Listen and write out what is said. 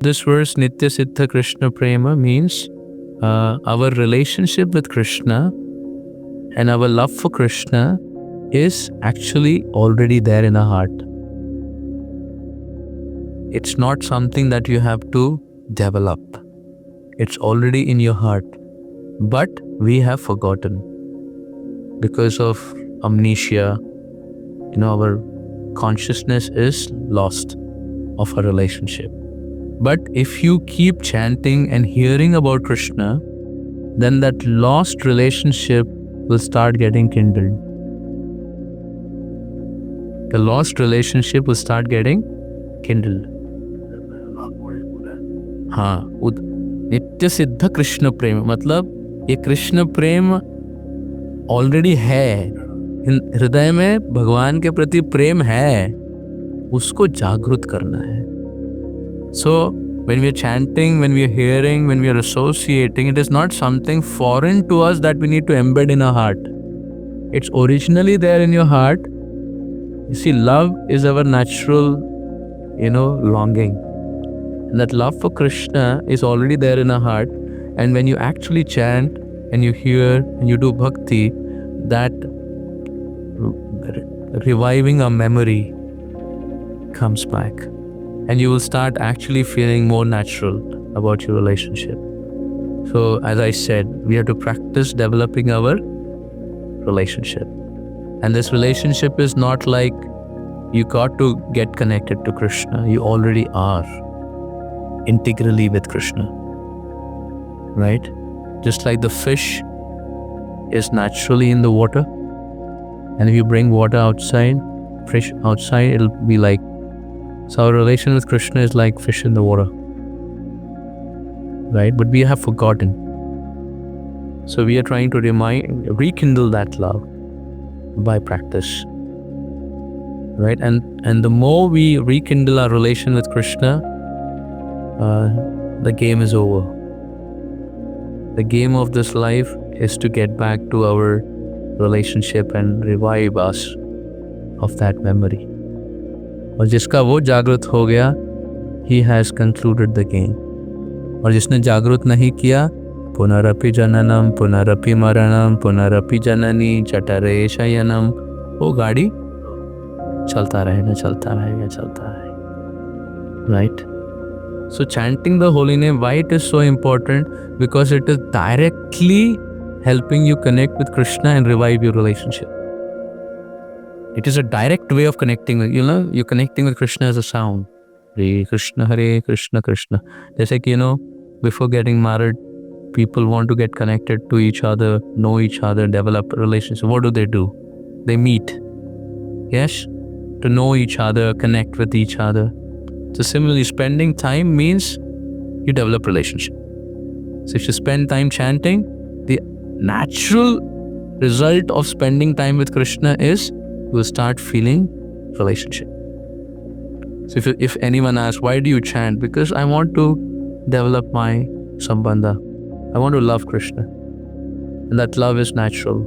this verse Nitya Siddha Krishna Prema means our relationship with Krishna and our love for Krishna is actually already there in our heart. It's not something that you have to develop. It's already in your heart. But we have forgotten because of amnesia. Our consciousness is lost of our relationship. But if you keep chanting and hearing about Krishna, then that lost relationship will start getting kindled. The lost relationship will start getting kindled. हाँ, नित्य सिद्ध कृष्ण प्रेम मतलब ये कृष्ण प्रेम already है, हृदय में भगवान के प्रति प्रेम है, उसको जागृत करना है. So when we are chanting, when we are hearing, when we are associating, it is not something foreign to us that we need to embed in our heart. It's originally there in your heart. You see, love is our natural, longing. And that love for Krishna is already there in our heart. And when you actually chant and you hear and you do bhakti, that reviving our memory comes back. And you will start actually feeling more natural about your relationship. So as I said, we have to practice developing our relationship. And this relationship is not like you got to get connected to Krishna. You already are integrally with Krishna, right? Just like the fish is naturally in the water, and if you bring water outside, fish outside, it'll be like. So our relation with Krishna is like fish in the water, right? But we have forgotten. So we are trying to rekindle that love by practice, right? And the more we rekindle our relation with Krishna, the game is over. The game of this life is to get back to our relationship and revive us of that memory. और जिसका वो जागृत हो गया, he has concluded the game. और जिसने जागृत नहीं किया, पुनरपि जननम पुनरपि मरणम पुनरपि जननी जठरे शयनम, वो गाड़ी चलता रहेगा. Right? So chanting the holy name, why it is so important? Because it is directly helping you connect with Krishna and revive your relationship. It is a direct way of connecting with, you're connecting with Krishna as a sound. Hare Krishna, Krishna. Just like, before getting married, people want to get connected to each other, know each other, develop a relationship. What do? They meet. Yes? To know each other, connect with each other. So similarly, spending time means you develop relationship. So if you spend time chanting, the natural result of spending time with Krishna is you will start feeling relationship. So if anyone asks, why do you chant? Because I want to develop my sambandha. I want to love Krishna. And that love is natural.